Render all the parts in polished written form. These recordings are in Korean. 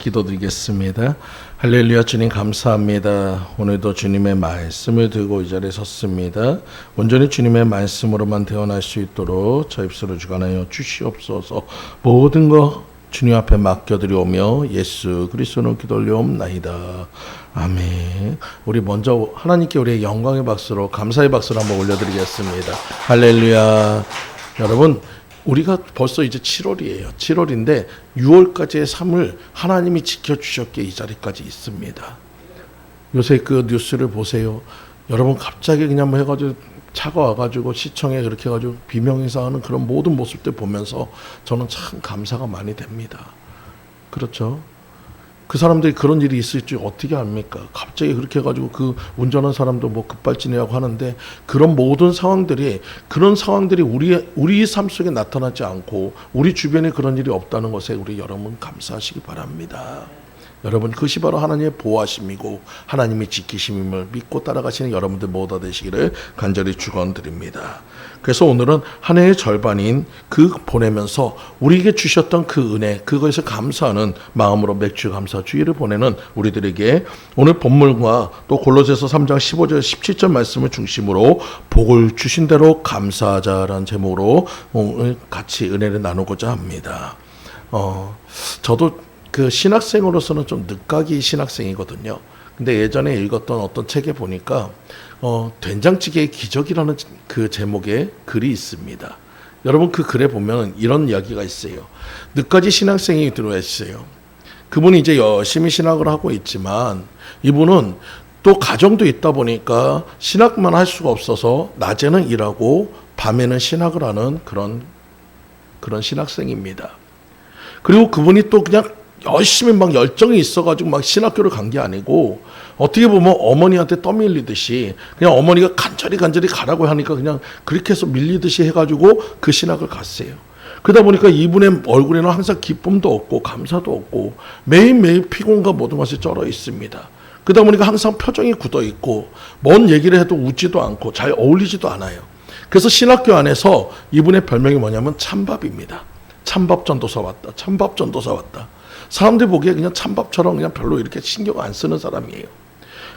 기도드리겠습니다. 할렐루야. 주님 감사합니다. 오늘도 주님의 말씀을 들고 이 자리에 섰습니다. 온전히 주님의 말씀으로만 태어날 수 있도록 저 입술을 주관하여 주시옵소서. 모든 것 주님 앞에 맡겨드리오며 예수 그리스도로 기도 올려옵나이다. 아멘. 우리 먼저 하나님께 우리의 영광의 박수로 감사의 박수를 한번 올려드리겠습니다. 할렐루야. 여러분, 우리가 벌써 이제 7월이에요. 7월인데 6월까지의 삶을 하나님이 지켜주셨기에 이 자리까지 있습니다. 요새 그 뉴스를 보세요. 여러분 갑자기 그냥 뭐 해가지고 차가 와가지고 시청에 그렇게 해가지고 비명행사하는 그런 모든 모습들 보면서 저는 참 감사가 많이 됩니다. 그렇죠? 그 사람들이 그런 일이 있을 줄 어떻게 압니까? 갑자기 그렇게 해가지고 그 운전한 사람도 뭐 급발진이라고 하는데 그런 모든 상황들이 우리 삶 속에 나타나지 않고 우리 주변에 그런 일이 없다는 것에 우리 여러분 감사하시기 바랍니다. 여러분 그것이 바로 하나님의 보호하심이고 하나님의 지키심임을 믿고 따라가시는 여러분들 모두 되시기를 간절히 축원드립니다. 그래서 오늘은 한 해의 절반인 그 보내면서 우리에게 주셨던 그 은혜, 그것에 감사하는 마음으로 맥주 감사 주의를 보내는 우리들에게 오늘 본문과 또 골로새서 3장 15절 17절 말씀을 중심으로 복을 주신 대로 감사하자라는 제목으로 오늘 같이 은혜를 나누고자 합니다. 저도 그 신학생으로서는 좀 늦가기 신학생이거든요. 근데 예전에 읽었던 어떤 책에 보니까 된장찌개의 기적이라는 그 제목의 글이 있습니다. 여러분 그 글에 보면 이런 이야기가 있어요. 늦가지 신학생이 들어와 있어요. 그분이 이제 열심히 신학을 하고 있지만 이분은 또 가정도 있다 보니까 신학만 할 수가 없어서 낮에는 일하고 밤에는 신학을 하는 그런 신학생입니다. 그리고 그분이 또 그냥 열심히 막 열정이 있어가지고 막 신학교를 간 게 아니고 어떻게 보면 어머니한테 떠밀리듯이 그냥 어머니가 간절히 가라고 하니까 그냥 그렇게 해서 밀리듯이 해가지고 그 신학을 갔어요. 그러다 보니까 이분의 얼굴에는 항상 기쁨도 없고 감사도 없고 매일매일 피곤과 모든 것이 쩔어 있습니다. 그러다 보니까 항상 표정이 굳어 있고 뭔 얘기를 해도 웃지도 않고 잘 어울리지도 않아요. 그래서 신학교 안에서 이분의 별명이 뭐냐면 찬밥입니다. 찬밥 전도사 왔다. 찬밥 전도사 왔다. 사람들 보기에 그냥 찬밥처럼 그냥 별로 이렇게 신경 안 쓰는 사람이에요.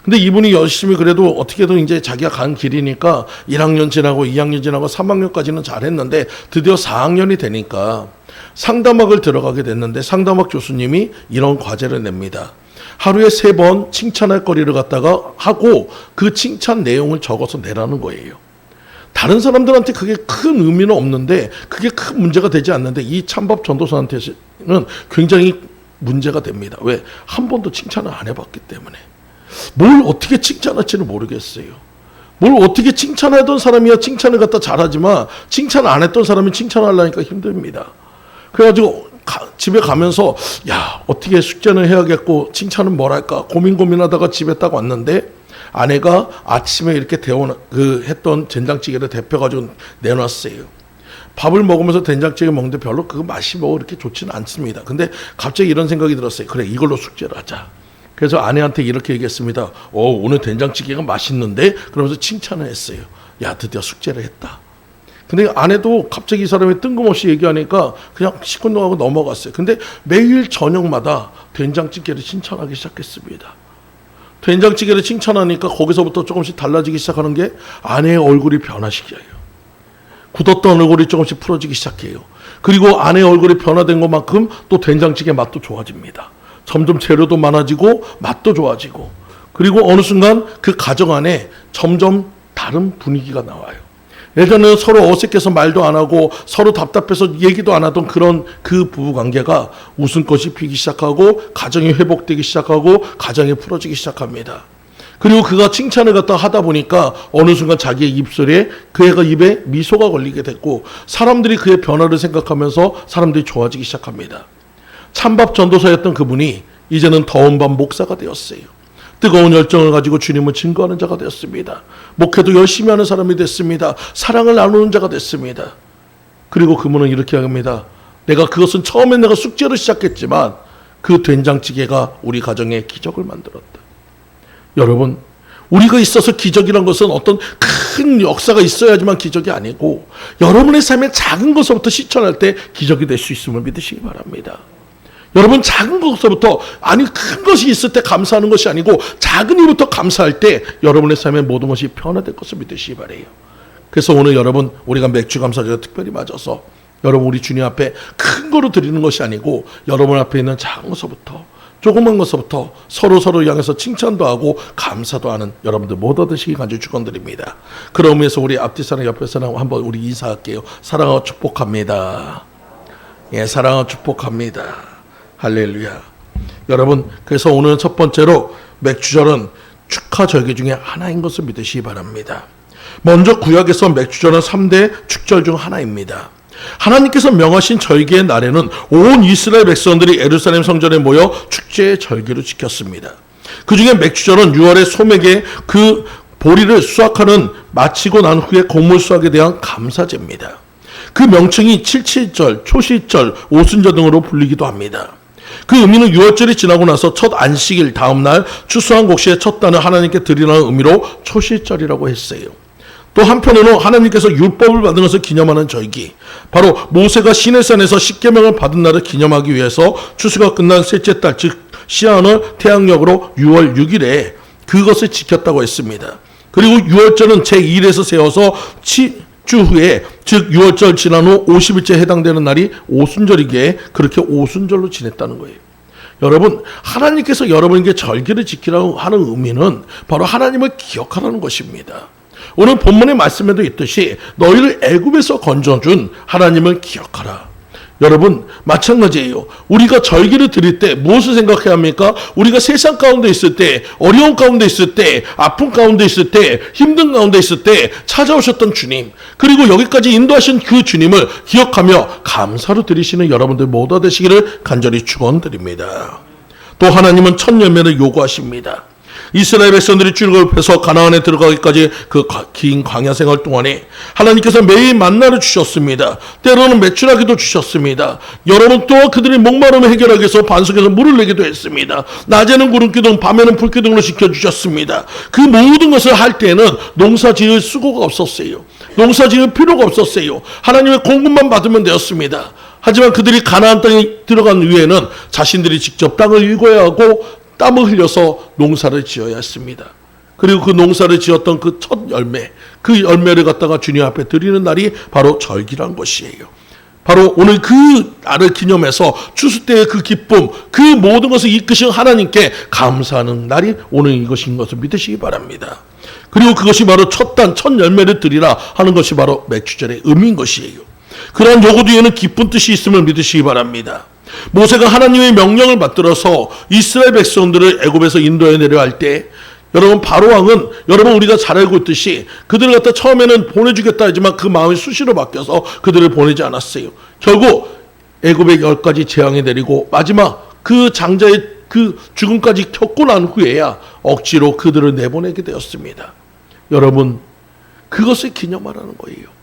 근데 이분이 열심히 그래도 어떻게든 이제 자기가 간 길이니까 1학년 지나고 2학년 지나고 3학년까지는 잘했는데 드디어 4학년이 되니까 상담학을 들어가게 됐는데 상담학 교수님이 이런 과제를 냅니다. 하루에 3번 칭찬할 거리를 갖다가 하고 그 칭찬 내용을 적어서 내라는 거예요. 다른 사람들한테 그게 큰 의미는 없는데 그게 큰 문제가 되지 않는데 이 찬밥 전도사한테는 굉장히 문제가 됩니다. 왜? 한 번도 칭찬을 안 해봤기 때문에. 뭘 어떻게 칭찬할지를 모르겠어요. 뭘 어떻게 칭찬하던 사람이야 칭찬을 갖다 잘하지만 칭찬 안 했던 사람이 칭찬하려니까 힘듭니다. 그래가지고 집에 가면서 야 어떻게 숙제는 해야겠고 칭찬은 뭘 할까 고민하다가 집에 딱 왔는데 아내가 아침에 이렇게 했던 된장찌개를 데펴가지고 내놨어요. 밥을 먹으면서 된장찌개 먹는데 별로 그 맛이 뭐 이렇게 좋지는 않습니다. 근데 갑자기 이런 생각이 들었어요. 그래 이걸로 숙제를 하자. 그래서 아내한테 이렇게 얘기했습니다. 오늘 된장찌개가 맛있는데? 그러면서 칭찬을 했어요. 야 드디어 숙제를 했다. 근데 아내도 갑자기 이 사람이 뜬금없이 얘기하니까 그냥 시큰둥하고 넘어갔어요. 근데 매일 저녁마다 된장찌개를 칭찬하기 시작했습니다. 된장찌개를 칭찬하니까 거기서부터 조금씩 달라지기 시작하는 게 아내의 얼굴이 변화시켜요. 굳었던 얼굴이 조금씩 풀어지기 시작해요. 그리고 아내의 얼굴이 변화된 것만큼 또 된장찌개 맛도 좋아집니다. 점점 재료도 많아지고 맛도 좋아지고 그리고 어느 순간 그 가정 안에 점점 다른 분위기가 나와요. 예전에는 서로 어색해서 말도 안 하고 서로 답답해서 얘기도 안 하던 그런 그 부부관계가 웃음꽃이 피기 시작하고 가정이 회복되기 시작하고 가정이 풀어지기 시작합니다. 그리고 그가 칭찬을 갖다 하다 보니까 어느 순간 자기의 입술에 그 애가 입에 미소가 걸리게 됐고 사람들이 그의 변화를 생각하면서 사람들이 좋아지기 시작합니다. 찬밥 전도사였던 그분이 이제는 더운 밤 목사가 되었어요. 뜨거운 열정을 가지고 주님을 증거하는 자가 되었습니다. 목회도 열심히 하는 사람이 됐습니다. 사랑을 나누는 자가 됐습니다. 그리고 그분은 이렇게 합니다. 그것은 처음엔 내가 숙제로 시작했지만 그 된장찌개가 우리 가정에 기적을 만들었다. 여러분 우리가 있어서 기적이란 것은 어떤 큰 역사가 있어야지만 기적이 아니고 여러분의 삶의 작은 것부터 실천할 때 기적이 될 수 있음을 믿으시기 바랍니다. 여러분 작은 것부터 아니 큰 것이 있을 때 감사하는 것이 아니고 작은 일부터 감사할 때 여러분의 삶의 모든 것이 변화될 것을 믿으시기 바래요. 그래서 오늘 여러분 우리가 맥주 감사절을 특별히 맞아서 여러분 우리 주님 앞에 큰 거로 드리는 것이 아니고 여러분 앞에 있는 작은 것부터 조그만 것부터 서로 향해서 칭찬도 하고 감사도 하는 여러분들 모두 되시기 간절히 축원드립니다. 그런 의미에서 우리 앞뒤 사람 옆에 사람 한번 우리 인사할게요. 사랑하고 축복합니다. 예, 사랑하고 축복합니다. 할렐루야. 여러분 그래서 오늘 첫 번째로 맥주절은 축하 절기 중에 하나인 것을 믿으시기 바랍니다. 먼저 구약에서 맥주절은 3대 축절 중 하나입니다. 하나님께서 명하신 절기의 날에는 온 이스라엘 백성들이 예루살렘 성전에 모여 축제의 절기를 지켰습니다. 그 중에 맥주절은 6월에 소맥의 그 보리를 수확하는 마치고 난 후에 곡물 수확에 대한 감사제입니다. 그 명칭이 칠칠절, 초시절, 오순절 등으로 불리기도 합니다. 그 의미는 6월절이 지나고 나서 첫 안식일 다음 날 추수한 곡식의 첫 단을 하나님께 드리라는 의미로 초시절이라고 했어요. 또 한편으로는 하나님께서 율법을 받은 것을 기념하는 절기, 바로 모세가 시내산에서 십계명을 받은 날을 기념하기 위해서 추수가 끝난 셋째 달, 즉 시한월 태양력으로 6월 6일에 그것을 지켰다고 했습니다. 그리고 6월절은 제2일에서 세워서 주 후에 즉 6월절 지난 후 50일째 해당되는 날이 오순절이기에 그렇게 오순절로 지냈다는 거예요. 여러분 하나님께서 여러분에게 절기를 지키라고 하는 의미는 바로 하나님을 기억하라는 것입니다. 오늘 본문의 말씀에도 있듯이 너희를 애굽에서 건져준 하나님을 기억하라. 여러분 마찬가지예요. 우리가 절기를 드릴 때 무엇을 생각해야 합니까? 우리가 세상 가운데 있을 때, 어려운 가운데 있을 때, 아픔 가운데 있을 때, 힘든 가운데 있을 때 찾아오셨던 주님, 그리고 여기까지 인도하신 그 주님을 기억하며 감사로 드리시는 여러분들 모두 되시기를 간절히 축원드립니다. 또 하나님은 첫 열매를 요구하십니다. 이스라엘 백성들이 출애굽해서 가나안에 들어가기까지 그 긴 광야 생활 동안에 하나님께서 매일 만나를 주셨습니다. 때로는 메추라기도 주셨습니다. 여러분 또 그들이 목마름을 해결하기 위해서 반석에서 물을 내기도 했습니다. 낮에는 구름기둥, 밤에는 불기둥으로 지켜주셨습니다. 그 모든 것을 할 때는 농사 지을 수고가 없었어요. 농사 지을 필요가 없었어요. 하나님의 공급만 받으면 되었습니다. 하지만 그들이 가나안 땅에 들어간 후에는 자신들이 직접 땅을 일궈야 하고 땀을 흘려서 농사를 지어야 했습니다. 그리고 그 농사를 지었던 그 첫 열매, 그 열매를 갖다가 주님 앞에 드리는 날이 바로 절기란 것이에요. 바로 오늘 그 날을 기념해서 추수 때의 그 기쁨, 그 모든 것을 이끄신 하나님께 감사하는 날이 오늘 이것인 것을 믿으시기 바랍니다. 그리고 그것이 바로 첫 단, 첫 열매를 드리라 하는 것이 바로 맥주절의 의미인 것이에요. 그러한 요구 뒤에는 기쁜 뜻이 있음을 믿으시기 바랍니다. 모세가 하나님의 명령을 받들어서 이스라엘 백성들을 애굽에서 인도해 내려 할 때 여러분 바로 왕은 여러분 우리가 잘 알고 있듯이 그들을 갖다 처음에는 보내주겠다 하지만 그 마음이 수시로 바뀌어서 그들을 보내지 않았어요. 결국 애굽에 10가지 재앙이 내리고 마지막 그 장자의 그 죽음까지 겪고 난 후에야 억지로 그들을 내보내게 되었습니다. 여러분 그것을 기념하라는 거예요.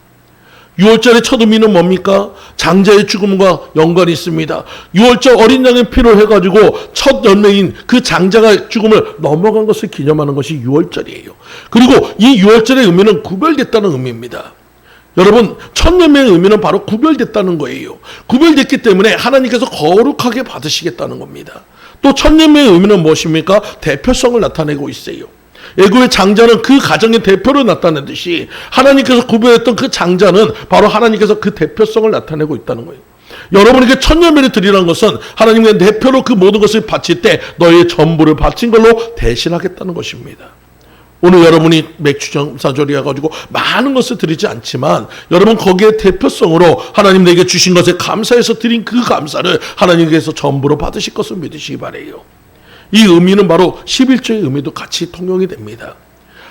6월절의 첫 의미는 뭡니까? 장자의 죽음과 연관이 있습니다. 6월절 어린 양의 피를 해가지고 첫 열매인 그 장자가 죽음을 넘어간 것을 기념하는 것이 6월절이에요. 그리고 이 6월절의 의미는 구별됐다는 의미입니다. 여러분 첫 열매의 의미는 바로 구별됐다는 거예요. 구별됐기 때문에 하나님께서 거룩하게 받으시겠다는 겁니다. 또 첫 열매의 의미는 무엇입니까? 대표성을 나타내고 있어요. 애굽의 장자는 그 가정의 대표를 나타내듯이 하나님께서 구별했던 그 장자는 바로 하나님께서 그 대표성을 나타내고 있다는 거예요. 여러분에게 첫 열매를 드리라는 것은 하나님의 대표로 그 모든 것을 바칠 때 너희의 전부를 바친 걸로 대신하겠다는 것입니다. 오늘 여러분이 맥주정사절이어 가지고 많은 것을 드리지 않지만 여러분 거기에 대표성으로 하나님 내게 주신 것에 감사해서 드린 그 감사를 하나님께서 전부로 받으실 것을 믿으시기 바라요. 이 의미는 바로 11조의 의미도 같이 통용이 됩니다.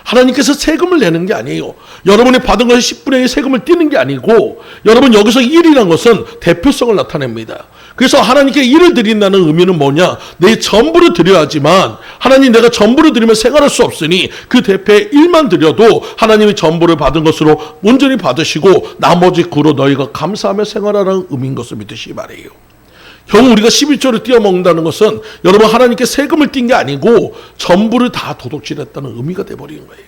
하나님께서 세금을 내는 게 아니에요. 여러분이 받은 것이 10분의 1 세금을 떼는 게 아니고 여러분 여기서 1이라는 것은 대표성을 나타냅니다. 그래서 하나님께 1을 드린다는 의미는 뭐냐? 내 전부를 드려야지만 하나님 내가 전부를 드리면 생활할 수 없으니 그 대표의 1만 드려도 하나님이 전부를 받은 것으로 온전히 받으시고 나머지 구로 너희가 감사하며 생활하라는 의미인 것을 믿으시기 바라요. 결국 우리가 11조를 띄어먹는다는 것은 여러분 하나님께 세금을 띈 게 아니고 전부를 다 도둑질했다는 의미가 돼버리는 거예요.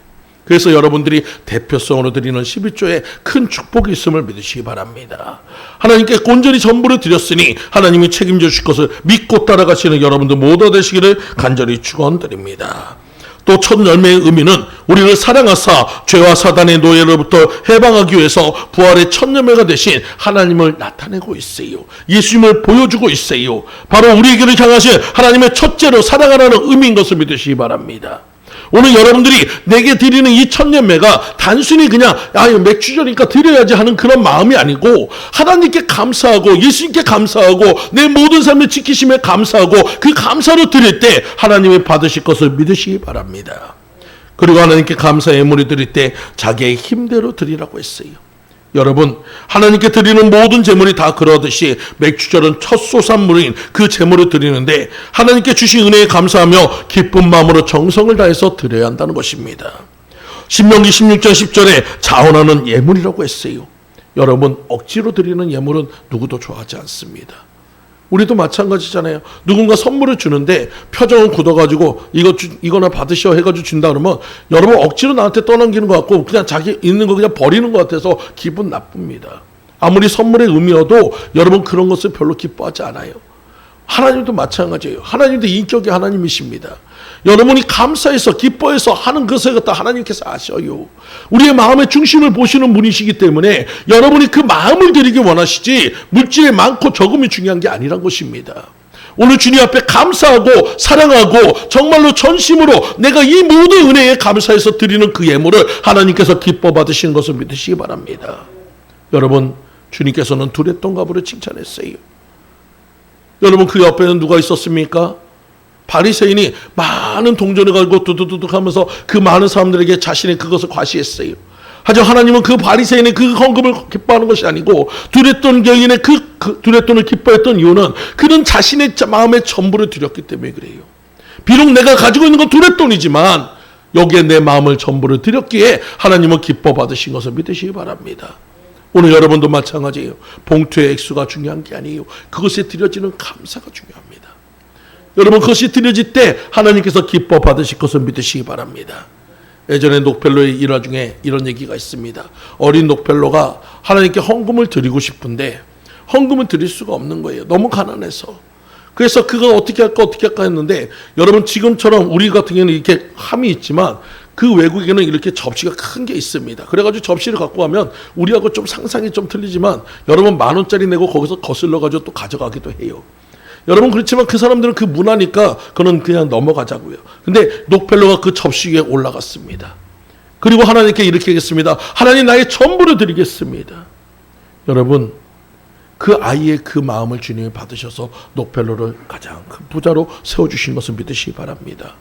그래서 여러분들이 대표성으로 드리는 11조에 큰 축복이 있음을 믿으시기 바랍니다. 하나님께 온전히 전부를 드렸으니 하나님이 책임져 주실 것을 믿고 따라가시는 여러분들 모두 되시기를 간절히 축원드립니다. 또 첫 열매의 의미는 우리를 사랑하사 죄와 사단의 노예로부터 해방하기 위해서 부활의 첫 열매가 되신 하나님을 나타내고 있어요. 예수님을 보여주고 있어요. 바로 우리에게를 향하신 하나님의 첫째로 사랑하라는 의미인 것을 믿으시기 바랍니다. 오늘 여러분들이 내게 드리는 이 첫 열매가 단순히 그냥 맥주저니까 드려야지 하는 그런 마음이 아니고 하나님께 감사하고 예수님께 감사하고 내 모든 삶을 지키심에 감사하고 그 감사로 드릴 때 하나님이 받으실 것을 믿으시기 바랍니다. 그리고 하나님께 감사의 예물을 드릴 때 자기의 힘대로 드리라고 했어요. 여러분, 하나님께 드리는 모든 제물이 다 그러듯이 맥주절은 첫 소산물인 그 제물을 드리는데 하나님께 주신 은혜에 감사하며 기쁜 마음으로 정성을 다해서 드려야 한다는 것입니다. 신명기 16장 10절에 자원하는 예물이라고 했어요. 여러분, 억지로 드리는 예물은 누구도 좋아하지 않습니다. 우리도 마찬가지잖아요. 누군가 선물을 주는데 표정은 굳어가지고 이거나 받으셔 해가지고 준다 그러면 여러분 억지로 나한테 떠넘기는 것 같고 그냥 자기 있는 거 그냥 버리는 것 같아서 기분 나쁩니다. 아무리 선물의 의미여도 여러분 그런 것을 별로 기뻐하지 않아요. 하나님도 마찬가지예요. 하나님도 인격이 하나님이십니다. 여러분이 감사해서 기뻐해서 하는 것을 갖다 하나님께서 아셔요. 우리의 마음의 중심을 보시는 분이시기 때문에 여러분이 그 마음을 드리기 원하시지 물질이 많고 적음이 중요한 게 아니란 것입니다. 오늘 주님 앞에 감사하고 사랑하고 정말로 전심으로 내가 이 모든 은혜에 감사해서 드리는 그 예물을 하나님께서 기뻐 받으시는 것을 믿으시기 바랍니다. 여러분, 주님께서는 두랬던 가부를 칭찬했어요. 여러분, 그 옆에는 누가 있었습니까? 바리새인이 많은 동전을 가지고 두두두둑 하면서 그 많은 사람들에게 자신의 그것을 과시했어요. 하지만 하나님은 그 바리새인의 그 헌금을 기뻐하는 것이 아니고 두랬돈 여인의 그 두랬돈을 기뻐했던 이유는 그는 자신의 마음의 전부를 드렸기 때문에 그래요. 비록 내가 가지고 있는 건 두랬돈이지만 여기에 내 마음을 전부를 드렸기에 하나님은 기뻐 받으신 것을 믿으시기 바랍니다. 오늘 여러분도 마찬가지예요. 봉투의 액수가 중요한 게 아니에요. 그것에 드려지는 감사가 중요합니다. 여러분, 그것이 드려질 때 하나님께서 기뻐 받으실 것을 믿으시기 바랍니다. 예전에 녹펠로의 일화 중에 이런 얘기가 있습니다. 어린 녹펠로가 하나님께 헌금을 드리고 싶은데 헌금을 드릴 수가 없는 거예요. 너무 가난해서. 그래서 그걸 어떻게 할까 했는데 여러분, 지금처럼 우리 같은 경우는 이렇게 함이 있지만 그 외국에는 이렇게 접시가 큰 게 있습니다. 그래가지고 접시를 갖고 가면 우리하고 좀 상상이 좀 틀리지만 여러분 10,000원짜리 내고 거기서 거슬러가지고 또 가져가기도 해요. 여러분, 그렇지만 그 사람들은 그 문화니까 그는 그냥 넘어가자고요. 근데 녹펠로가 그 접시 위에 올라갔습니다. 그리고 하나님께 이렇게 하겠습니다. 하나님, 나의 전부를 드리겠습니다. 여러분, 그 아이의 그 마음을 주님이 받으셔서 녹펠로를 가장 큰 부자로 세워주신 것을 믿으시기 바랍니다.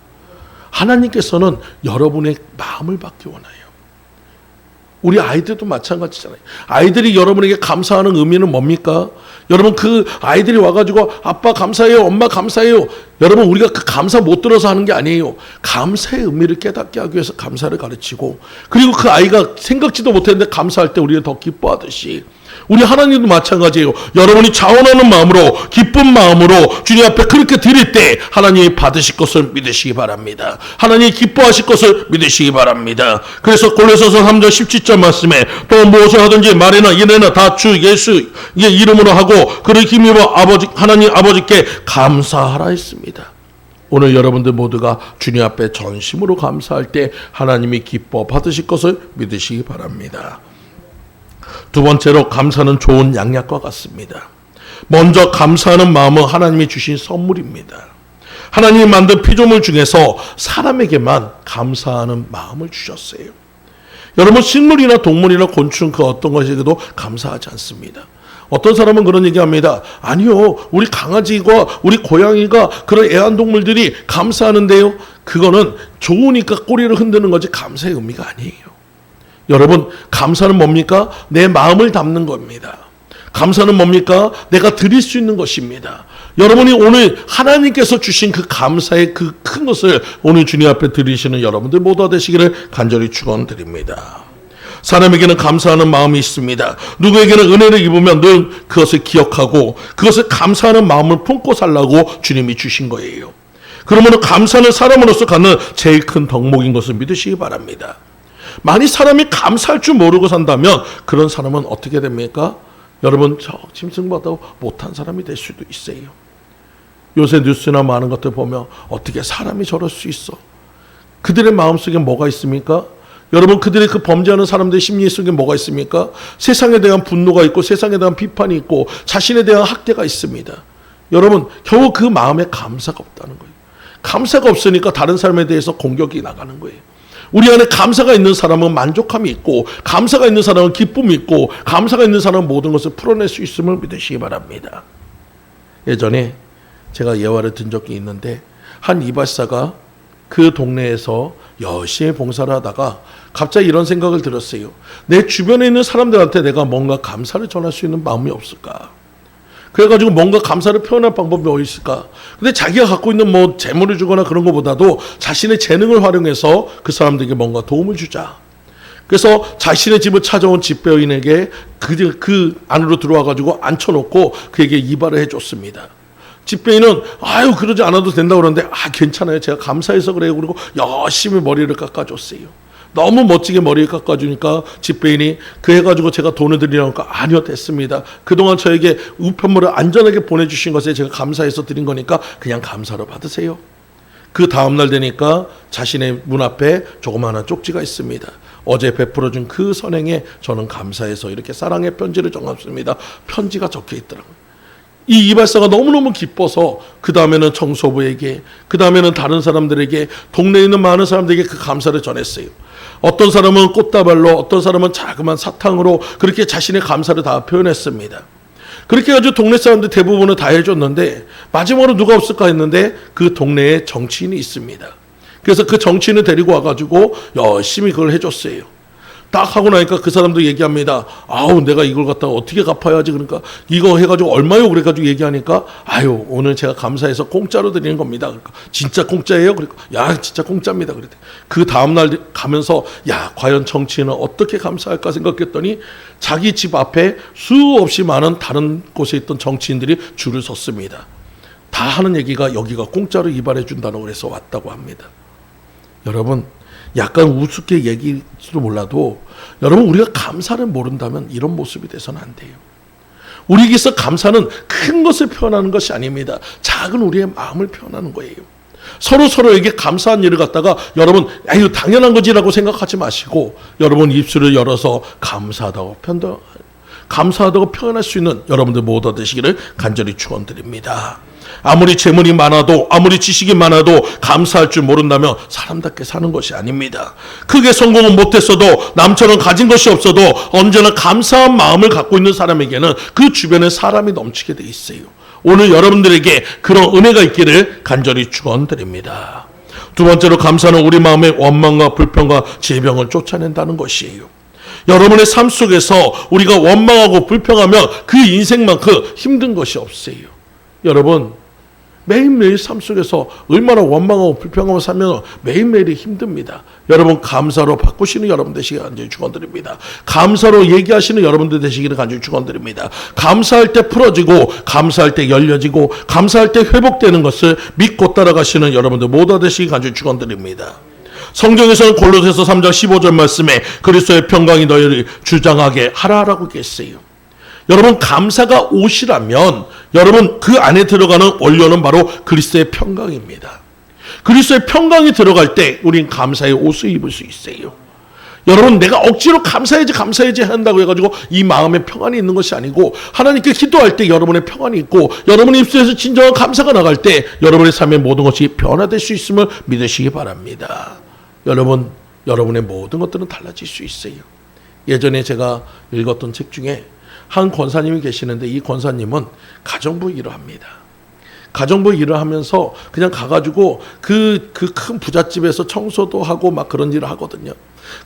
하나님께서는 여러분의 마음을 받기 원해요. 우리 아이들도 마찬가지잖아요. 아이들이 여러분에게 감사하는 의미는 뭡니까? 여러분, 그 아이들이 와가지고 아빠 감사해요, 엄마 감사해요. 여러분, 우리가 그 감사 못 들어서 하는 게 아니에요. 감사의 의미를 깨닫게 하기 위해서 감사를 가르치고, 그리고 그 아이가 생각지도 못했는데 감사할 때 우리가 더 기뻐하듯이 우리 하나님도 마찬가지예요. 여러분이 자원하는 마음으로 기쁜 마음으로 주님 앞에 그렇게 드릴 때 하나님이 받으실 것을 믿으시기 바랍니다. 하나님이 기뻐하실 것을 믿으시기 바랍니다. 그래서 골로새서 3장 17절 말씀에 또 무엇을 하든지 말이나 일이나 다 주 예수의 이름으로 하고 그를 힘입어 하나님 아버지께 감사하라 했습니다. 오늘 여러분들 모두가 주님 앞에 전심으로 감사할 때 하나님이 기뻐 받으실 것을 믿으시기 바랍니다. 두 번째로, 감사는 좋은 양약과 같습니다. 먼저 감사하는 마음은 하나님이 주신 선물입니다. 하나님이 만든 피조물 중에서 사람에게만 감사하는 마음을 주셨어요. 여러분, 식물이나 동물이나 곤충 그 어떤 것에게도 감사하지 않습니다. 어떤 사람은 그런 얘기합니다. 아니요, 우리 강아지가 우리 고양이가 그런 애완동물들이 감사하는데요. 그거는 좋으니까 꼬리를 흔드는 거지 감사의 의미가 아니에요. 여러분, 감사는 뭡니까? 내 마음을 담는 겁니다. 감사는 뭡니까? 내가 드릴 수 있는 것입니다. 여러분이 오늘 하나님께서 주신 그 감사의 그 큰 것을 오늘 주님 앞에 드리시는 여러분들 모두 되시기를 간절히 축원드립니다. 사람에게는 감사하는 마음이 있습니다. 누구에게는 은혜를 입으면 늘 그것을 기억하고 그것을 감사하는 마음을 품고 살라고 주님이 주신 거예요. 그러므로 감사는 사람으로서 갖는 제일 큰 덕목인 것을 믿으시기 바랍니다. 만약 사람이 감사할 줄 모르고 산다면 그런 사람은 어떻게 됩니까? 여러분, 짐승보다 못한 사람이 될 수도 있어요. 요새 뉴스나 많은 것들 보면 어떻게 사람이 저럴 수 있어? 그들의 마음속에 뭐가 있습니까? 여러분, 그들의 그 범죄하는 사람들의 심리 속에 뭐가 있습니까? 세상에 대한 분노가 있고 세상에 대한 비판이 있고 자신에 대한 학대가 있습니다. 여러분, 겨우 그 마음에 감사가 없다는 거예요. 감사가 없으니까 다른 사람에 대해서 공격이 나가는 거예요. 우리 안에 감사가 있는 사람은 만족함이 있고, 감사가 있는 사람은 기쁨이 있고, 감사가 있는 사람은 모든 것을 풀어낼 수 있음을 믿으시기 바랍니다. 예전에 제가 예화를 든 적이 있는데, 한 이발사가 그 동네에서 열심히 봉사를 하다가 갑자기 이런 생각을 들었어요. 내 주변에 있는 사람들한테 내가 뭔가 감사를 전할 수 있는 마음이 없을까? 그래가지고 뭔가 감사를 표현할 방법이 어디 있을까? 근데 자기가 갖고 있는 뭐 재물을 주거나 그런 것보다도 자신의 재능을 활용해서 그 사람들에게 뭔가 도움을 주자. 그래서 자신의 집을 찾아온 집배인에게 그 안으로 들어와가지고 앉혀놓고 그에게 이발을 해줬습니다. 집배인은 아유 그러지 않아도 된다고 그러는데 괜찮아요. 제가 감사해서 그래요. 그리고 열심히 머리를 깎아줬어요. 너무 멋지게 머리를 깎아주니까 집배인이 그 해가지고 제가 돈을 드리려니까 아니요 됐습니다. 그동안 저에게 우편물을 안전하게 보내주신 것에 제가 감사해서 드린 거니까 그냥 감사로 받으세요. 그 다음날 되니까 자신의 문 앞에 조그마한 쪽지가 있습니다. 어제 베풀어준 그 선행에 저는 감사해서 이렇게 사랑의 편지를 적었습니다. 편지가 적혀 있더라고요. 이 이발사가 너무너무 기뻐서 그 다음에는 청소부에게, 그 다음에는 다른 사람들에게, 동네에 있는 많은 사람들에게 그 감사를 전했어요. 어떤 사람은 꽃다발로, 어떤 사람은 자그마한 사탕으로 그렇게 자신의 감사를 다 표현했습니다. 그렇게 해가지고 동네 사람들 대부분은 다 해줬는데 마지막으로 누가 없을까 했는데 그 동네에 정치인이 있습니다. 그래서 그 정치인을 데리고 와가지고 열심히 그걸 해줬어요. 딱 하고 나니까 그 사람도 얘기합니다. 아우 내가 이걸 갖다가 어떻게 갚아야지. 그러니까 이거 해가지고 얼마요? 그래가지고 얘기하니까 아유 오늘 제가 감사해서 공짜로 드리는 겁니다. 그러니까 진짜 공짜예요? 그러니까 야 진짜 공짜입니다. 그랬대. 그 다음날 가면서 야 과연 정치인은 어떻게 감사할까 생각했더니 자기 집 앞에 수없이 많은 다른 곳에 있던 정치인들이 줄을 섰습니다. 다 하는 얘기가 여기가 공짜로 이발해 준다고 해서 왔다고 합니다. 여러분 약간 우습게 얘기일지도 몰라도 여러분 우리가 감사를 모른다면 이런 모습이 돼서는 안 돼요. 우리에게서 감사는 큰 것을 표현하는 것이 아닙니다. 작은 우리의 마음을 표현하는 거예요. 서로에게 감사한 일을 갖다가 여러분 이거 당연한 거지라고 생각하지 마시고 여러분 입술을 열어서 감사하다고 표현할 수 있는 여러분들 모두 되시기를 간절히 축원드립니다. 아무리 재물이 많아도 아무리 지식이 많아도 감사할 줄 모른다면 사람답게 사는 것이 아닙니다. 크게 성공은 못했어도 남처럼 가진 것이 없어도 언제나 감사한 마음을 갖고 있는 사람에게는 그 주변에 사람이 넘치게 돼 있어요. 오늘 여러분들에게 그런 은혜가 있기를 간절히 축원드립니다. 두 번째로 감사는 우리 마음의 원망과 불평과 질병을 쫓아낸다는 것이에요. 여러분의 삶 속에서 우리가 원망하고 불평하면 그 인생만큼 힘든 것이 없어요. 여러분 매일매일 삶 속에서 얼마나 원망하고 불평하고 살면 매일매일이 힘듭니다. 여러분 감사로 바꾸시는 여러분 되시기를 간절히 축원드립니다. 감사로 얘기하시는 여러분들 되시기를 간절히 축원드립니다. 감사할 때 풀어지고 감사할 때 열려지고 감사할 때 회복되는 것을 믿고 따라가시는 여러분들 모두 되시기를 간절히 축원드립니다. 성경에서는 골로새서 3장 15절 말씀에 그리스도의 평강이 너희를 주장하게 하라라고 계세요. 여러분 감사가 옷이라면 여러분 그 안에 들어가는 원료는 바로 그리스도의 평강입니다. 그리스도의 평강이 들어갈 때 우린 감사의 옷을 입을 수 있어요. 여러분 내가 억지로 감사해야지 한다고 해가지고 이 마음에 평안이 있는 것이 아니고 하나님께 기도할 때 여러분의 평안이 있고 여러분의 입술에서 진정한 감사가 나갈 때 여러분의 삶의 모든 것이 변화될 수 있음을 믿으시기 바랍니다. 여러분 여러분의 모든 것들은 달라질 수 있어요. 예전에 제가 읽었던 책 중에 한 권사님이 계시는데 이 권사님은 가정부 일을 합니다. 가정부 일을 하면서 그냥 가가지고 그 큰 부잣집에서 청소도 하고 막 그런 일을 하거든요.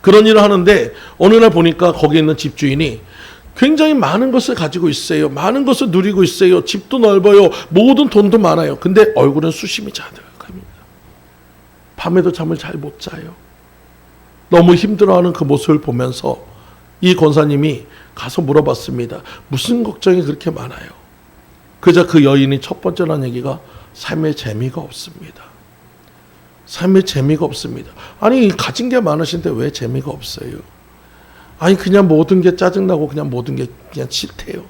그런 일을 하는데 어느 날 보니까 거기 있는 집주인이 굉장히 많은 것을 가지고 있어요. 많은 것을 누리고 있어요. 집도 넓어요. 모든 돈도 많아요. 근데 얼굴은 수심이 자득합니다. 밤에도 잠을 잘 못 자요. 너무 힘들어하는 그 모습을 보면서 이 권사님이 가서 물어봤습니다. 무슨 걱정이 그렇게 많아요? 그저 그 여인이 첫 번째로 한 얘기가 삶의 재미가 없습니다. 삶에 재미가 없습니다. 아니 가진 게 많으신데 왜 재미가 없어요? 아니 그냥 모든 게 짜증나고 그냥 모든 게 그냥 싫대요.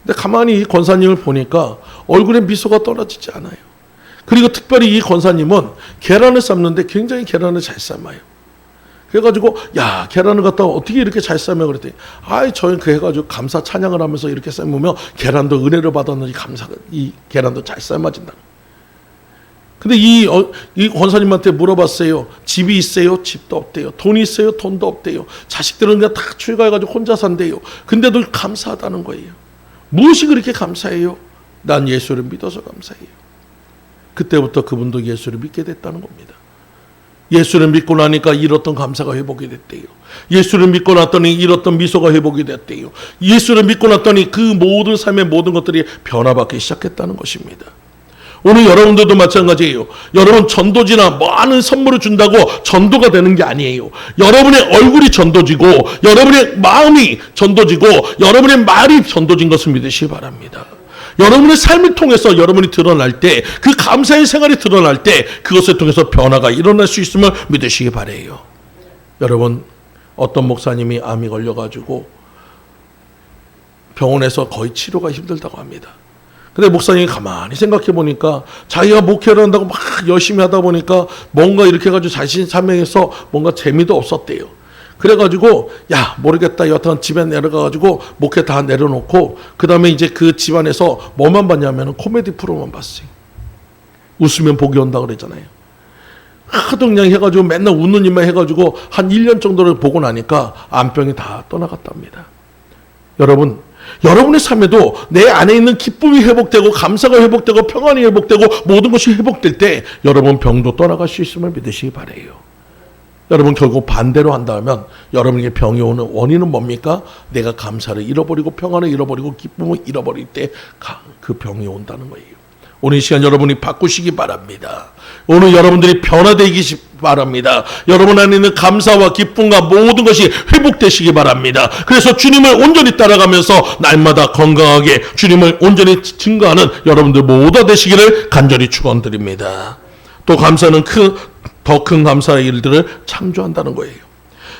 근데 가만히 이 권사님을 보니까 얼굴에 미소가 떨어지지 않아요. 그리고 특별히 이 권사님은 계란을 삶는데 굉장히 계란을 잘 삶아요. 그래가지고 야 계란을 갖다가 어떻게 이렇게 잘 삶아 그랬더니 아이 저희 그 해가지고 감사 찬양을 하면서 이렇게 삶으면 계란도 은혜를 받았는지 감사가 이 계란도 잘 삶아진다. 근데 이 권사님한테 물어봤어요. 집이 있어요? 집도 없대요. 돈이 있어요? 돈도 없대요. 자식들은 그냥 다 출가해가지고 혼자 산대요. 근데도 감사하다는 거예요. 무엇이 그렇게 감사해요? 난 예수를 믿어서 감사해요. 그때부터 그분도 예수를 믿게 됐다는 겁니다. 예수를 믿고 나니까 잃었던 감사가 회복이 됐대요. 예수를 믿고 났더니 잃었던 미소가 회복이 됐대요. 예수를 믿고 났더니 그 모든 삶의 모든 것들이 변화받기 시작했다는 것입니다. 오늘 여러분들도 마찬가지예요. 여러분 전도지나 많은 선물을 준다고 전도가 되는 게 아니에요. 여러분의 얼굴이 전도지고 여러분의 마음이 전도지고 여러분의 말이 전도진 것을 믿으시기 바랍니다. 여러분의 삶을 통해서 여러분이 드러날 때 그 감사의 생활이 드러날 때 그것을 통해서 변화가 일어날 수 있음을 믿으시기 바라요. 여러분 어떤 목사님이 암이 걸려가지고 병원에서 거의 치료가 힘들다고 합니다. 근데 목사님이 가만히 생각해 보니까 자기가 목회를 한다고 막 열심히 하다 보니까 뭔가 이렇게 해가지고 자신 사명해서 뭔가 재미도 없었대요. 그래가지고 야 모르겠다 여하튼 집에 내려가가지고 목회 다 내려놓고 그 다음에 이제 그 집안에서 뭐만 봤냐면 코미디 프로만 봤어요. 웃으면 복이 온다 그랬잖아요. 하도 그냥 해가지고 맨날 웃는 일만 해가지고 한 1년 정도를 보고 나니까 암병이 다 떠나갔답니다. 여러분 여러분의 삶에도 내 안에 있는 기쁨이 회복되고 감사가 회복되고 평안이 회복되고 모든 것이 회복될 때 여러분 병도 떠나갈 수 있음을 믿으시기 바라요. 여러분 결국 반대로 한다면 여러분에게 병이 오는 원인은 뭡니까? 내가 감사를 잃어버리고 평안을 잃어버리고 기쁨을 잃어버릴 때 그 병이 온다는 거예요. 오늘 이 시간 여러분이 바꾸시기 바랍니다. 오늘 여러분들이 변화되기 바랍니다. 여러분 안에 있는 감사와 기쁨과 모든 것이 회복되시기 바랍니다. 그래서 주님을 온전히 따라가면서 날마다 건강하게 주님을 온전히 증거하는 여러분들 모두 되시기를 간절히 축원드립니다. 또 감사는 더 큰 감사의 일들을 창조한다는 거예요.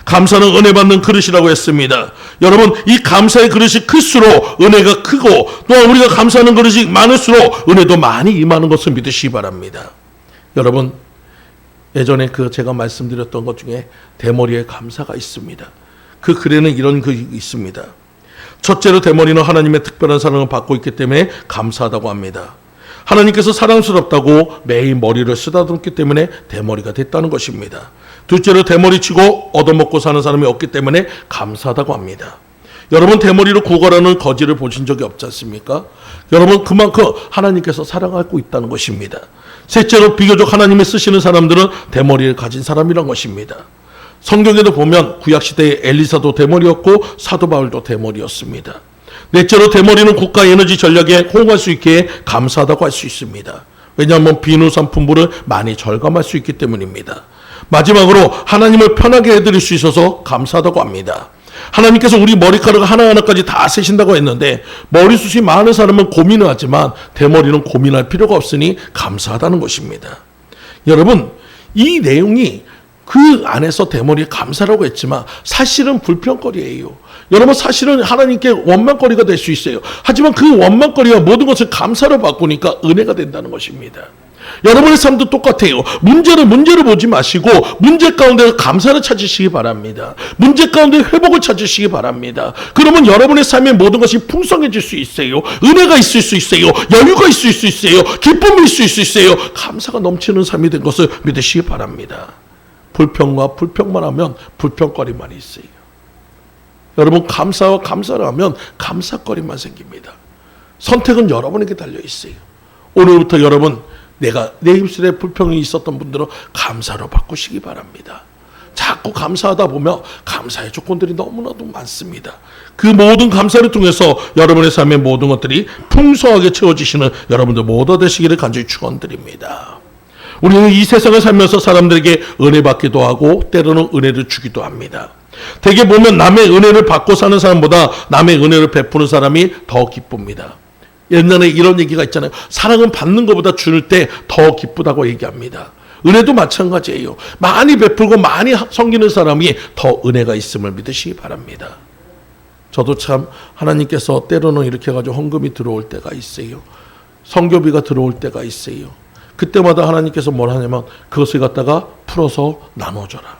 감사는 은혜 받는 그릇이라고 했습니다. 여러분 이 감사의 그릇이 클수록 은혜가 크고 또한 우리가 감사하는 그릇이 많을수록 은혜도 많이 임하는 것을 믿으시기 바랍니다. 여러분 예전에 제가 말씀드렸던 것 중에 대머리에 감사가 있습니다. 그 글에는 이런 글이 있습니다. 첫째로 대머리는 하나님의 특별한 사랑을 받고 있기 때문에 감사하다고 합니다. 하나님께서 사랑스럽다고 매일 머리를 쓰다듬기 때문에 대머리가 됐다는 것입니다. 둘째로 대머리 치고 얻어먹고 사는 사람이 없기 때문에 감사하다고 합니다. 여러분 대머리로 구걸하는 거지를 보신 적이 없지 않습니까? 여러분 그만큼 하나님께서 사랑하고 있다는 것입니다. 셋째로 비교적 하나님이 쓰시는 사람들은 대머리를 가진 사람이란 것입니다. 성경에도 보면 구약시대에 엘리사도 대머리였고 사도 바울도 대머리였습니다. 넷째로 대머리는 국가 에너지 전략에 호응할 수 있게 감사하다고 할 수 있습니다. 왜냐하면 비누 상품부를 많이 절감할 수 있기 때문입니다. 마지막으로 하나님을 편하게 해드릴 수 있어서 감사하다고 합니다. 하나님께서 우리 머리카락 하나하나까지 다 세신다고 했는데 머리숱이 많은 사람은 고민을 하지만 대머리는 고민할 필요가 없으니 감사하다는 것입니다. 여러분 이 내용이 그 안에서 대머리에 감사라고 했지만 사실은 불평거리예요. 여러분 사실은 하나님께 원망거리가 될 수 있어요. 하지만 그 원망거리와 모든 것을 감사로 바꾸니까 은혜가 된다는 것입니다. 여러분의 삶도 똑같아요. 문제를 보지 마시고 문제 가운데서 감사를 찾으시기 바랍니다. 문제 가운데 회복을 찾으시기 바랍니다. 그러면 여러분의 삶의 모든 것이 풍성해질 수 있어요. 은혜가 있을 수 있어요. 여유가 있을 수 있어요. 기쁨이 있을 수 있어요. 감사가 넘치는 삶이 된 것을 믿으시기 바랍니다. 불평과 불평만 하면 불평거리만 있어요. 여러분 감사와 감사를 하면 감사거리만 생깁니다. 선택은 여러분에게 달려 있어요. 오늘부터 여러분 내가 내 입술에 불평이 있었던 분들은 감사로 바꾸시기 바랍니다. 자꾸 감사하다 보면 감사의 조건들이 너무나도 많습니다. 그 모든 감사를 통해서 여러분의 삶의 모든 것들이 풍성하게 채워지시는 여러분들 모두 되시기를 간절히 축원드립니다. 우리는 이 세상을 살면서 사람들에게 은혜 받기도 하고 때로는 은혜를 주기도 합니다. 대개 보면 남의 은혜를 받고 사는 사람보다 남의 은혜를 베푸는 사람이 더 기쁩니다. 옛날에 이런 얘기가 있잖아요. 사랑은 받는 것보다 줄 때 더 기쁘다고 얘기합니다. 은혜도 마찬가지예요. 많이 베풀고 많이 섬기는 사람이 더 은혜가 있음을 믿으시기 바랍니다. 저도 참 하나님께서 때로는 이렇게 해가지고 헌금이 들어올 때가 있어요. 선교비가 들어올 때가 있어요. 그때마다 하나님께서 뭘 하냐면 그것을 갖다가 풀어서 나눠줘라.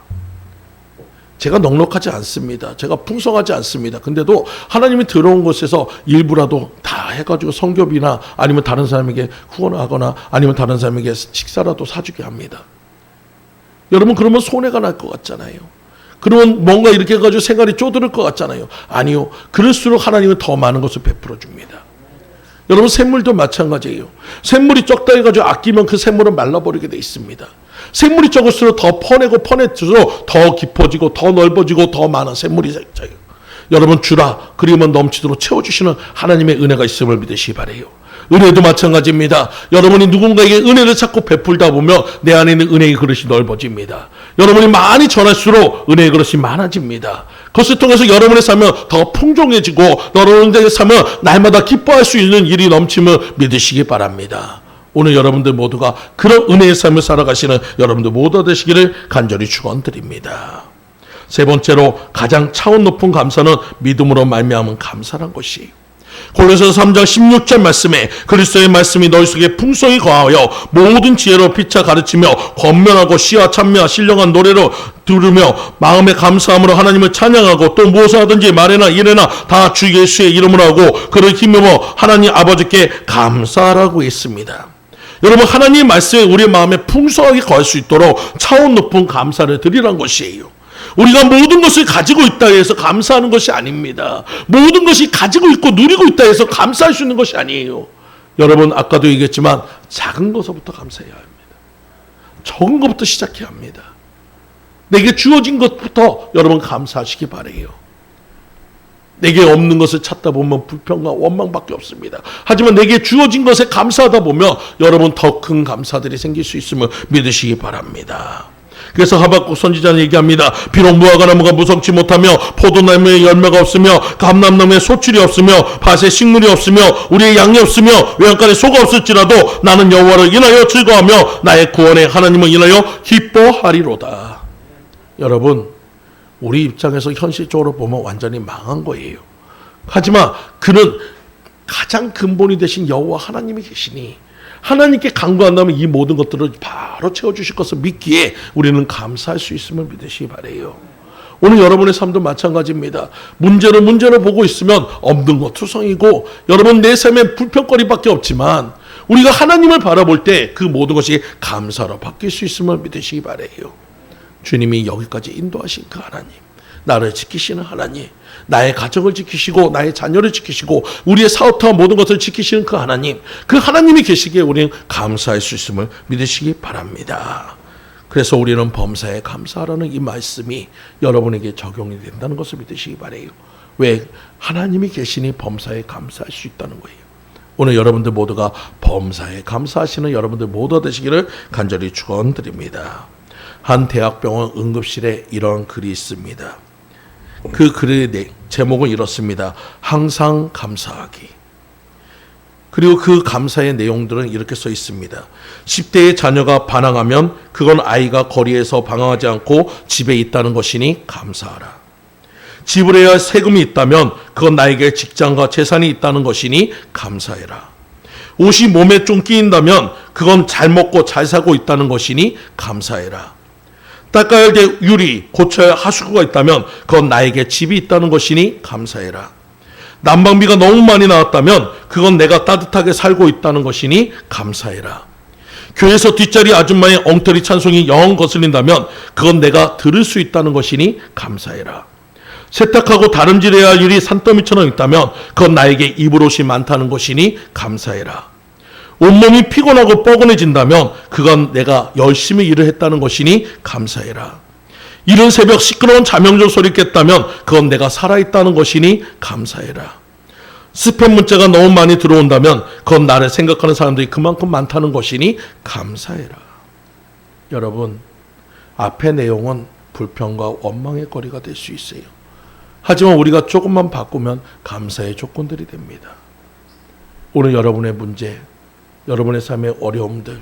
제가 넉넉하지 않습니다. 제가 풍성하지 않습니다. 근데도 하나님이 들어온 곳에서 일부라도 다 해가지고 선교비나 아니면 다른 사람에게 후원하거나 아니면 다른 사람에게 식사라도 사주게 합니다. 여러분 그러면 손해가 날 것 같잖아요. 그러면 뭔가 이렇게 해가지고 생활이 쪼들을 것 같잖아요. 아니요. 그럴수록 하나님은 더 많은 것을 베풀어 줍니다. 여러분 샘물도 마찬가지예요. 샘물이 적다 해가지고 아끼면 그 샘물은 말라버리게 돼 있습니다. 샘물이 적을수록 더 퍼내고 퍼낼수록 더 깊어지고 더 넓어지고 더 많은 샘물이 생겨요. 여러분 주라 그리면 넘치도록 채워주시는 하나님의 은혜가 있음을 믿으시기 바라요. 은혜도 마찬가지입니다. 여러분이 누군가에게 은혜를 찾고 베풀다 보면 내 안에 있는 은혜의 그릇이 넓어집니다. 여러분이 많이 전할수록 은혜의 그릇이 많아집니다. 그것을 통해서 여러분의 삶은 더 풍족해지고 여러분의 삶은 날마다 기뻐할 수 있는 일이 넘침을 믿으시기 바랍니다. 오늘 여러분들 모두가 그런 은혜의 삶을 살아가시는 여러분들 모두 되시기를 간절히 축원드립니다. 세 번째로 가장 차원 높은 감사는 믿음으로 말미암은 감사란 것이에요. 골로새서 3장 16절 말씀에 그리스도의 말씀이 너희 속에 풍성히 거하여 모든 지혜로 피차 가르치며 권면하고 시와 찬미와 신령한 노래로 들으며 마음의 감사함으로 하나님을 찬양하고 또 무엇을 하든지 말에나 일에나 다 주 예수의 이름으로 하고 그를 힘입어 하나님 아버지께 감사하라고 했습니다. 여러분 하나님의 말씀에 우리의 마음에 풍성하게 거할 수 있도록 차원 높은 감사를 드리란 것이에요. 우리가 모든 것을 가지고 있다 해서 감사하는 것이 아닙니다. 모든 것이 가지고 있고 누리고 있다 해서 감사할 수 있는 것이 아니에요. 여러분 아까도 얘기했지만 작은 것부터 감사해야 합니다. 적은 것부터 시작해야 합니다. 내게 주어진 것부터 여러분 감사하시기 바라요. 내게 없는 것을 찾다 보면 불평과 원망밖에 없습니다. 하지만 내게 주어진 것에 감사하다 보면 여러분 더 큰 감사들이 생길 수 있음을 믿으시기 바랍니다. 그래서 하박국 선지자는 얘기합니다. 비록 무화과 나무가 무성치 못하며 포도나무에 열매가 없으며 감람나무에 소출이 없으며 밭에 식물이 없으며 우리의 양이 없으며 외양간에 소가 없을지라도 나는 여호와를 인하여 즐거워하며 나의 구원의 하나님을 인하여 기뻐하리로다. 여러분 우리 입장에서 현실적으로 보면 완전히 망한 거예요. 하지만 그는 가장 근본이 되신 여호와 하나님이 계시니 하나님께 간구한다면 이 모든 것들을 바로 채워주실 것을 믿기에 우리는 감사할 수 있음을 믿으시기 바라요. 오늘 여러분의 삶도 마찬가지입니다. 문제를 보고 있으면 없는 것 투성이고 여러분 내 삶에 불평거리밖에 없지만 우리가 하나님을 바라볼 때 그 모든 것이 감사로 바뀔 수 있음을 믿으시기 바라요. 주님이 여기까지 인도하신 그 하나님, 나를 지키시는 하나님, 나의 가정을 지키시고 나의 자녀를 지키시고 우리의 사업과 모든 것을 지키시는 그 하나님, 그 하나님이 계시기에 우리는 감사할 수 있음을 믿으시기 바랍니다. 그래서 우리는 범사에 감사하라는 이 말씀이 여러분에게 적용이 된다는 것을 믿으시기 바라요. 왜? 하나님이 계시니 범사에 감사할 수 있다는 거예요. 오늘 여러분들 모두가 범사에 감사하시는 여러분들 모두 되시기를 간절히 축원드립니다. 한 대학병원 응급실에 이런 글이 있습니다. 그 글의 제목은 이렇습니다. 항상 감사하기. 그리고 그 감사의 내용들은 이렇게 써 있습니다. 10대의 자녀가 반항하면 그건 아이가 거리에서 방황하지 않고 집에 있다는 것이니 감사하라. 지불해야 할 세금이 있다면 그건 나에게 직장과 재산이 있다는 것이니 감사해라. 옷이 몸에 좀 끼인다면 그건 잘 먹고 잘 사고 있다는 것이니 감사해라. 닦아야 될 유리, 고쳐야 할 하수구가 있다면 그건 나에게 집이 있다는 것이니 감사해라. 난방비가 너무 많이 나왔다면 그건 내가 따뜻하게 살고 있다는 것이니 감사해라. 교회에서 뒷자리 아줌마의 엉터리 찬송이 영 거슬린다면 그건 내가 들을 수 있다는 것이니 감사해라. 세탁하고 다름질해야 할 일이 산더미처럼 있다면 그건 나에게 입을 옷이 많다는 것이니 감사해라. 온몸이 피곤하고 뻐근해진다면 그건 내가 열심히 일을 했다는 것이니 감사해라. 이른 새벽 시끄러운 자명종 소리 깼다면 그건 내가 살아있다는 것이니 감사해라. 스팸 문자가 너무 많이 들어온다면 그건 나를 생각하는 사람들이 그만큼 많다는 것이니 감사해라. 여러분, 앞의 내용은 불평과 원망의 거리가 될 수 있어요. 하지만 우리가 조금만 바꾸면 감사의 조건들이 됩니다. 오늘 여러분의 문제, 여러분의 삶의 어려움들,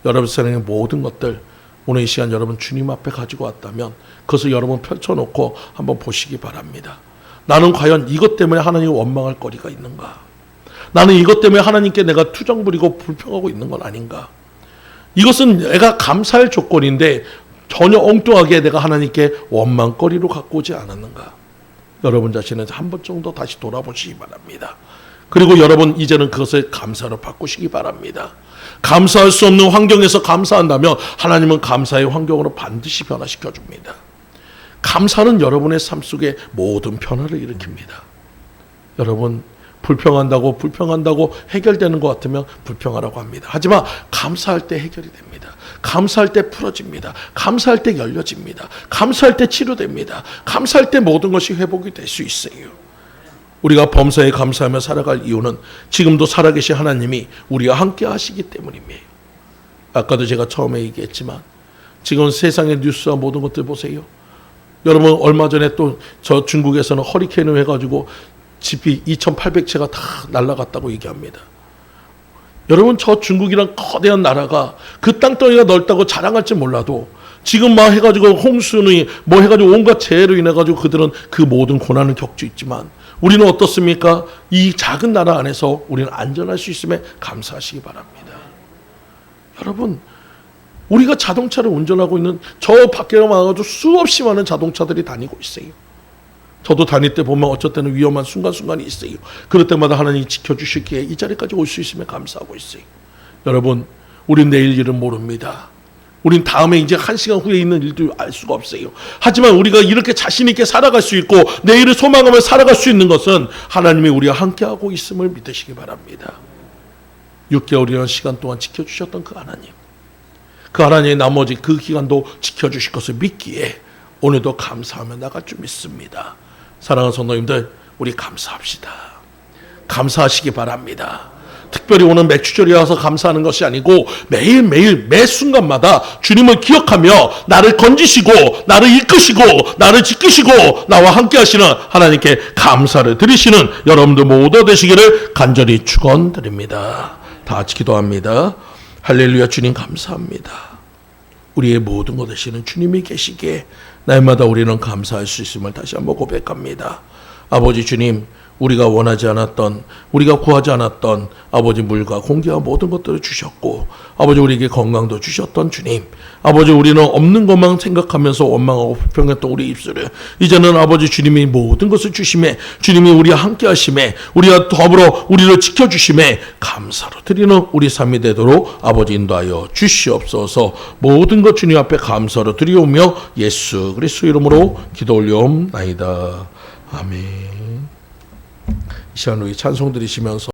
여러분 삶의 모든 것들 오늘 이 시간 여러분 주님 앞에 가지고 왔다면 그것을 여러분 펼쳐놓고 한번 보시기 바랍니다. 나는 과연 이것 때문에 하나님을 원망할 거리가 있는가? 나는 이것 때문에 하나님께 내가 투정 부리고 불평하고 있는 건 아닌가? 이것은 내가 감사할 조건인데 전혀 엉뚱하게 내가 하나님께 원망거리로 갖고 오지 않았는가? 여러분 자신을 한 번 정도 다시 돌아보시기 바랍니다. 그리고 여러분 이제는 그것을 감사로 바꾸시기 바랍니다. 감사할 수 없는 환경에서 감사한다면 하나님은 감사의 환경으로 반드시 변화시켜 줍니다. 감사는 여러분의 삶 속에 모든 변화를 일으킵니다. 여러분 불평한다고 해결되는 것 같으면 불평하라고 합니다. 하지만 감사할 때 해결이 됩니다. 감사할 때 풀어집니다. 감사할 때 열려집니다. 감사할 때 치료됩니다. 감사할 때 모든 것이 회복이 될 수 있어요. 우리가 범사에 감사하며 살아갈 이유는 지금도 살아계신 하나님이 우리와 함께 하시기 때문입니다. 아까도 제가 처음에 얘기했지만 지금 세상의 뉴스와 모든 것들 보세요. 여러분 얼마 전에 또 저 중국에서는 허리케인을 해가지고 집이 2,800채가 다 날아갔다고 얘기합니다. 여러분 저 중국이란 거대한 나라가 그 땅덩이가 넓다고 자랑할지 몰라도 지금 막 해가지고 홍수니 뭐 해가지고 온갖 재해로 인해가지고 그들은 그 모든 고난을 겪고 있지만 우리는 어떻습니까? 이 작은 나라 안에서 우리는 안전할 수 있음에 감사하시기 바랍니다. 여러분 우리가 자동차를 운전하고 있는 저 밖에 나가가지고 수없이 많은 자동차들이 다니고 있어요. 저도 다닐 때 보면 어쩔 때는 위험한 순간순간이 있어요. 그럴 때마다 하나님이 지켜주시기에 이 자리까지 올 수 있으면 감사하고 있어요. 여러분 우린 내일 일은 모릅니다. 우린 다음에 이제 1시간 후에 있는 일도 알 수가 없어요. 하지만 우리가 이렇게 자신 있게 살아갈 수 있고 내일을 소망하며 살아갈 수 있는 것은 하나님이 우리와 함께하고 있음을 믿으시기 바랍니다. 6개월이라는 시간 동안 지켜주셨던 그 하나님, 그 하나님의 나머지 그 기간도 지켜주실 것을 믿기에 오늘도 감사하며 나갈 줄 믿습니다. 사랑하는 성도님들, 우리 감사합시다. 감사하시기 바랍니다. 특별히 오늘 맥주절이 와서 감사하는 것이 아니고 매일매일 매 순간마다 주님을 기억하며 나를 건지시고 나를 이끄시고 나를 지키시고 나와 함께 하시는 하나님께 감사를 드리시는 여러분들 모두 되시기를 간절히 축원드립니다. 다 같이 기도합니다. 할렐루야. 주님 감사합니다. 우리의 모든 것 되시는 주님이 계시기에 날마다 우리는 감사할 수 있음을 다시 한번 고백합니다. 아버지 주님, 우리가 원하지 않았던, 우리가 구하지 않았던 아버지 물과 공기와 모든 것들을 주셨고 아버지 우리에게 건강도 주셨던 주님, 아버지 우리는 없는 것만 생각하면서 원망하고 불평했던 우리 입술을 이제는 아버지 주님이 모든 것을 주심에, 주님이 우리와 함께 하심에, 우리와 더불어 우리를 지켜주심에 감사로 드리는 우리 삶이 되도록 아버지 인도하여 주시옵소서. 모든 것 주님 앞에 감사로 드리오며 예수 그리스도 이름으로 기도 올려옵나이다. 아멘. 이 시간 우리 찬송 드리시면서